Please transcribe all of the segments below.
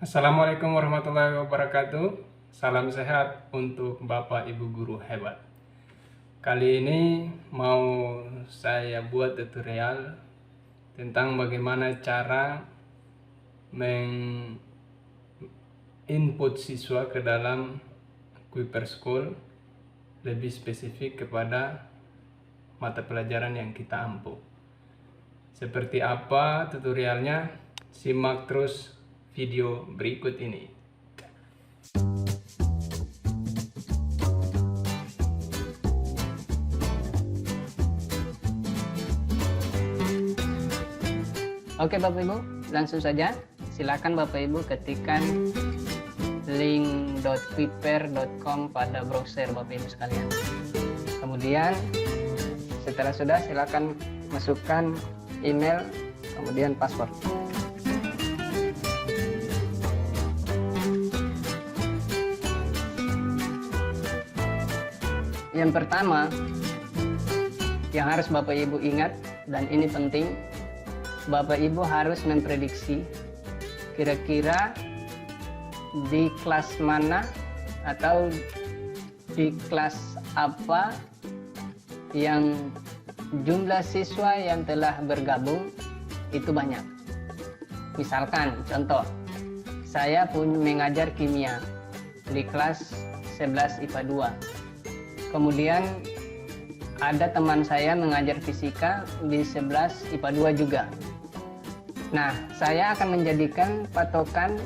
Assalamualaikum warahmatullahi wabarakatuh. Salam sehat untuk Bapak Ibu guru hebat. Kali ini mau saya buat tutorial tentang bagaimana cara input siswa ke dalam Kuiper School, lebih spesifik kepada mata pelajaran yang kita ampu. Seperti apa tutorialnya? Simak terus video berikut ini. Oke Bapak Ibu, langsung saja silakan Bapak Ibu ketikkan link.kuiper.com pada browser Bapak Ibu sekalian. Kemudian setelah sudah, silakan masukkan email kemudian password. Yang pertama yang harus Bapak Ibu ingat, dan ini penting, Bapak Ibu harus memprediksi kira-kira di kelas mana atau di kelas apa yang jumlah siswa yang telah bergabung itu banyak. Misalkan contoh, saya pun mengajar kimia di kelas 11 IPA 2. Kemudian ada teman saya mengajar fisika di 11 IPA 2 juga. Nah, saya akan menjadikan patokan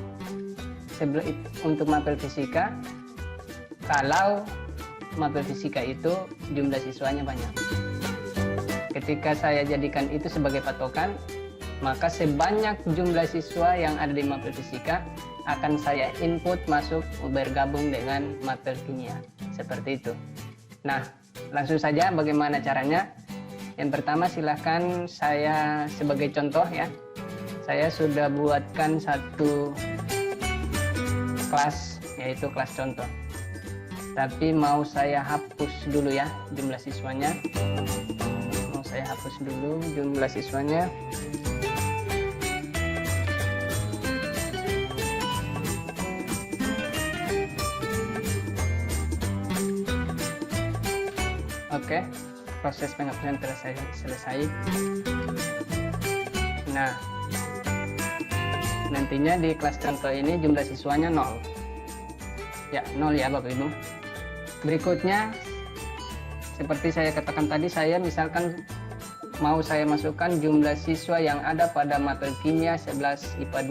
untuk mapel fisika kalau mapel fisika itu jumlah siswanya banyak. Ketika saya jadikan itu sebagai patokan, maka sebanyak jumlah siswa yang ada di mapel fisika akan saya input masuk bergabung dengan mapel kimia. Seperti itu. Nah, langsung saja bagaimana caranya. Yang pertama, silahkan saya sebagai contoh ya. Saya sudah buatkan satu kelas, yaitu kelas contoh. Tapi mau saya hapus dulu ya jumlah siswanya. Mau saya hapus dulu jumlah siswanya. Oke, proses penghapusan telah saya selesai. Nah, nantinya di kelas contoh ini jumlah siswanya 0. Ya, 0 ya Bapak Ibu. Berikutnya, seperti saya katakan tadi, saya misalkan mau saya masukkan jumlah siswa yang ada pada mapel kimia 11 IPA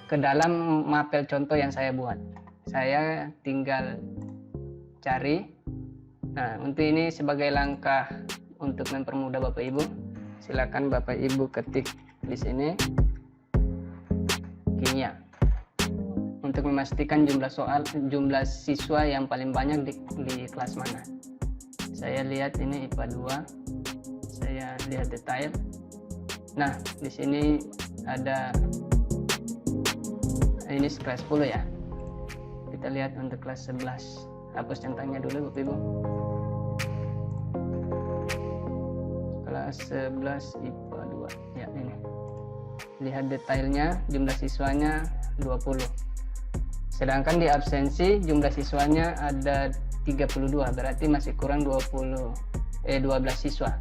2 ke dalam mapel contoh yang saya buat. Saya tinggal cari. Nah, untuk ini sebagai langkah untuk mempermudah Bapak Ibu, silakan Bapak Ibu ketik di sini kimia untuk memastikan jumlah siswa yang paling banyak di kelas mana. Saya lihat ini IPA 2. Saya lihat detail. Nah, di sini ada ini kelas 10 ya. Kita lihat untuk kelas 11. Hapus centangnya dulu Bapak Ibu. Kelas 11 IPA 2. Ya, ini. Lihat detailnya, jumlah siswanya 20. Sedangkan di absensi jumlah siswanya ada 32, berarti masih kurang 12 siswa.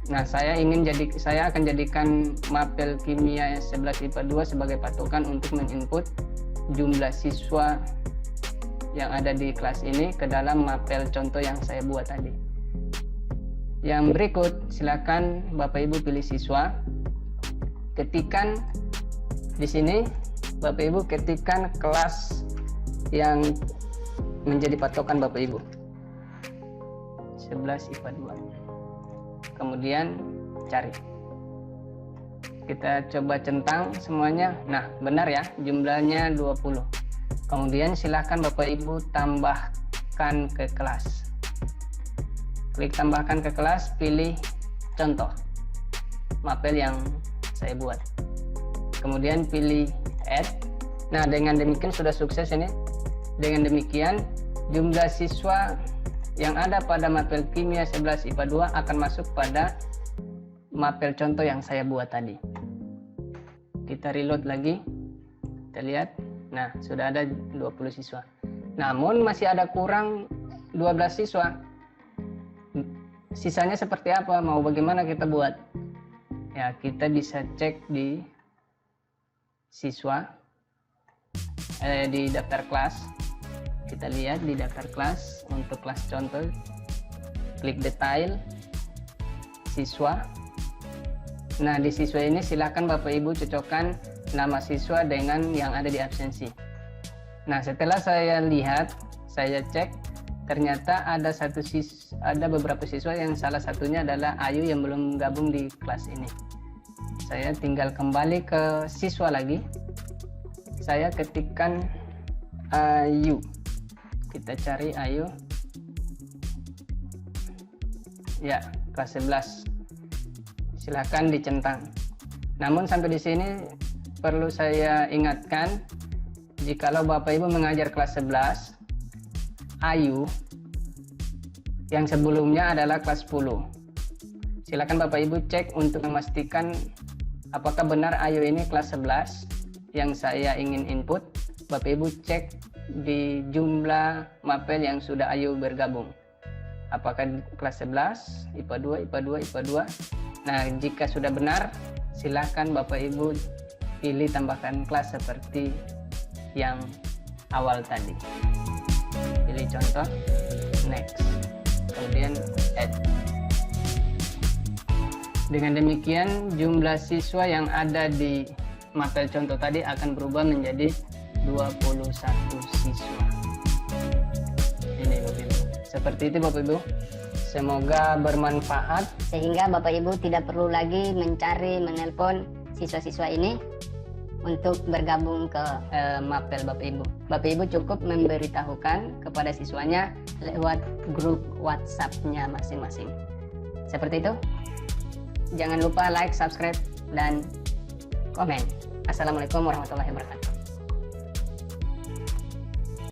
Nah, saya akan jadikan mapel kimia 11 IPA 2 sebagai patokan untuk menginput jumlah siswa yang ada di kelas ini ke dalam mapel contoh yang saya buat tadi. Yang berikut, silakan Bapak Ibu pilih siswa. Ketikkan di sini, Bapak Ibu ketikkan kelas yang menjadi patokan Bapak Ibu. 11 IPA 2. Kemudian cari. Kita coba centang semuanya. Nah, benar ya, jumlahnya 20. Kemudian silahkan Bapak Ibu tambahkan ke kelas. Klik tambahkan ke kelas, pilih contoh mapel yang saya buat. Kemudian pilih add. Nah, dengan demikian sudah sukses ini. Dengan demikian jumlah siswa yang ada pada mapel kimia 11 IPA 2 akan masuk pada mapel contoh yang saya buat tadi. kita reload lagi, kita lihat, nah sudah ada 20 siswa. Namun masih ada kurang 12 siswa. Sisanya seperti apa? Mau bagaimana kita buat? Ya, kita bisa cek di siswa, di daftar kelas. Kita lihat di daftar kelas untuk kelas contoh, klik detail siswa. Nah, di siswa ini silakan Bapak Ibu cocokkan nama siswa dengan yang ada di absensi. Nah, setelah saya lihat, saya cek, ternyata ada beberapa siswa yang salah satunya adalah Ayu yang belum gabung di kelas ini. Saya tinggal kembali ke siswa lagi. Saya ketikkan Ayu. Kita cari Ayu. Ya, kelas 11. Silahkan dicentang. Namun sampai di sini perlu saya ingatkan, jikalau Bapak Ibu mengajar kelas 11, Ayu yang sebelumnya adalah kelas 10. Silakan Bapak Ibu cek untuk memastikan apakah benar Ayu ini kelas 11 yang saya ingin input. Bapak Ibu cek di jumlah mapel yang sudah Ayu bergabung. Apakah kelas 11, IPA 2, IPA 2, IPA 2. Nah, jika sudah benar, silakan Bapak Ibu pilih tambahkan kelas seperti yang awal tadi. Pilih contoh, next, kemudian add. Dengan demikian, jumlah siswa yang ada di mapel contoh tadi akan berubah menjadi 21 siswa. Ini Bapak Ibu. Seperti itu Bapak Ibu. Semoga bermanfaat sehingga Bapak Ibu tidak perlu lagi menelpon siswa-siswa ini untuk bergabung ke mapel Bapak Ibu. Bapak Ibu cukup memberitahukan kepada siswanya lewat grup WhatsApp-nya masing-masing. Seperti itu. Jangan lupa like, subscribe, dan komen. Assalamualaikum warahmatullahi wabarakatuh.